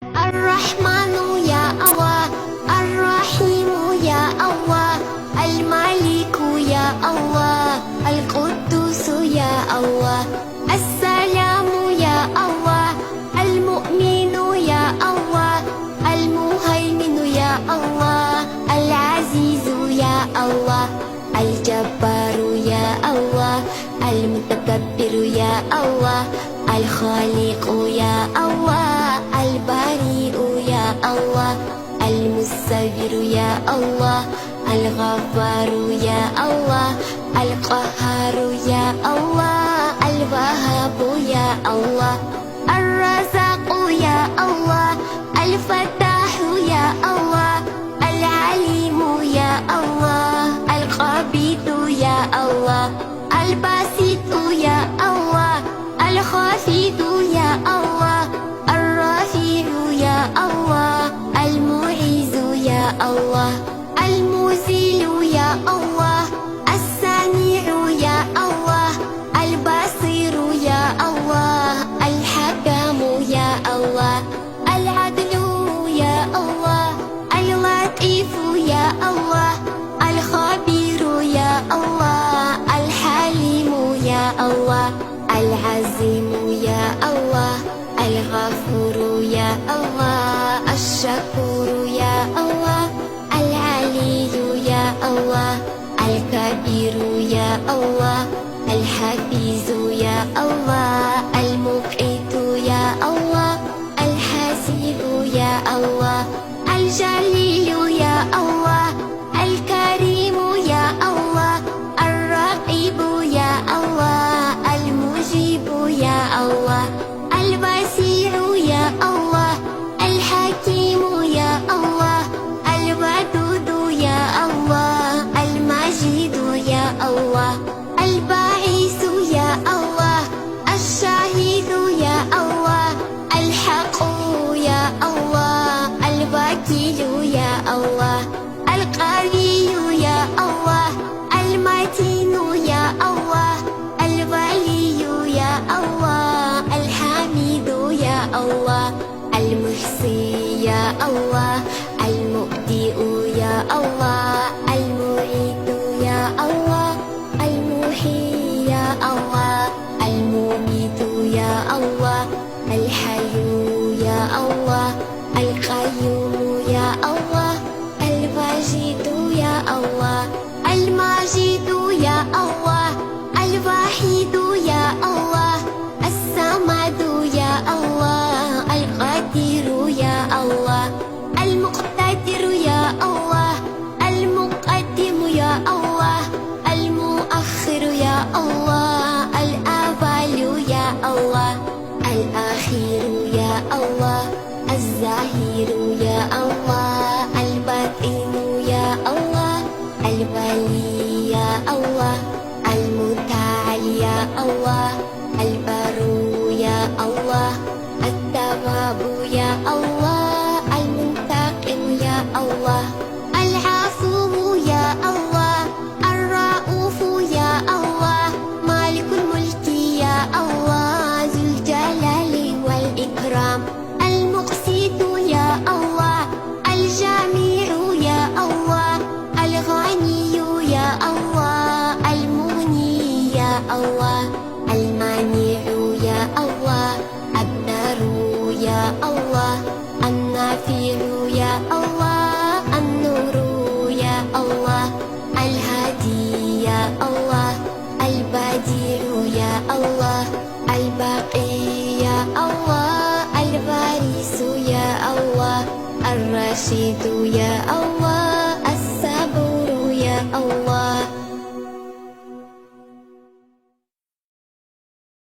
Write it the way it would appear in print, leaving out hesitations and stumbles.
الرحمن يا الله، الرحيم يا الله، الملك يا الله، القدوس يا الله، السلام يا الله، المؤمن يا الله، المهيمن يا الله، العزيز يا الله، الجبار يا الله، المتكبر يا الله، الخالق يا الله، البريء يا الله، المصور يا الله، الغفار يا الله، القهار يا الله، الوهاب يا الله، الرزاق يا الله، الفتاح يا الله، العليم يا الله، القبيض يا الله، الباسط يا الله، الخافض يا الله، الرافع يا الله، المعز يا الله، المذل يا الله، السميع يا الله، البصير يا الله، الحكم يا الله، العدل يا الله، اللطيف يا الله، الخبير يا الله، الحليم يا الله، العظيم يا الله، الغفور يا الله، الشكور يا الله، العلي يا الله، الكبير يا الله، الحفيظ يا الله، المقيت يا الله، الحسيب يا الله، الجليل يا الله، الكريم يا الله، الرقيب يا الله، المجيب يا الله، البصير يا الله، الحكيم يا الله، الودود يا الله، المجيد يا الله، الباعث يا الله، الشهيد يا الله، الحق يا الله، الوكيل يا الله، القوي يا الله، المتين يا الله، الولي يا الله، الحميد يا الله، المحصي يا الله، المبدئ يا الله، المعيد يا الله، المحيي يا الله، المميت يا الله، الحي يا الله، القيوم يا الله، الواجد يا الله، الماجد يا الله، الوحيد يا الله، الصمد يا الله، القدير يا الله، المقتدر يا الله، المقدم يا الله، المؤخر يا الله، الأول يا الله، الآخر يا الله، الظاهر يا الله، الباطن يا الله، الولي يا الله، المتعال يا الله، البر يا الله، التواب يا الله، المنتقم يا الله، العفو يا الله، الرؤوف يا الله، مالك الملك يا الله، ذو الجلال والإكرام، المقسط يا الله، الجميع يا الله، الغني يا الله، المغني يا الله، المانع يا الله، الضار يا الله، النافع يا الله، النور يا الله، الهادي يا الله، البديع يا الله، الباقي يا الله، الوارث يا الله، الرشيد يا الله.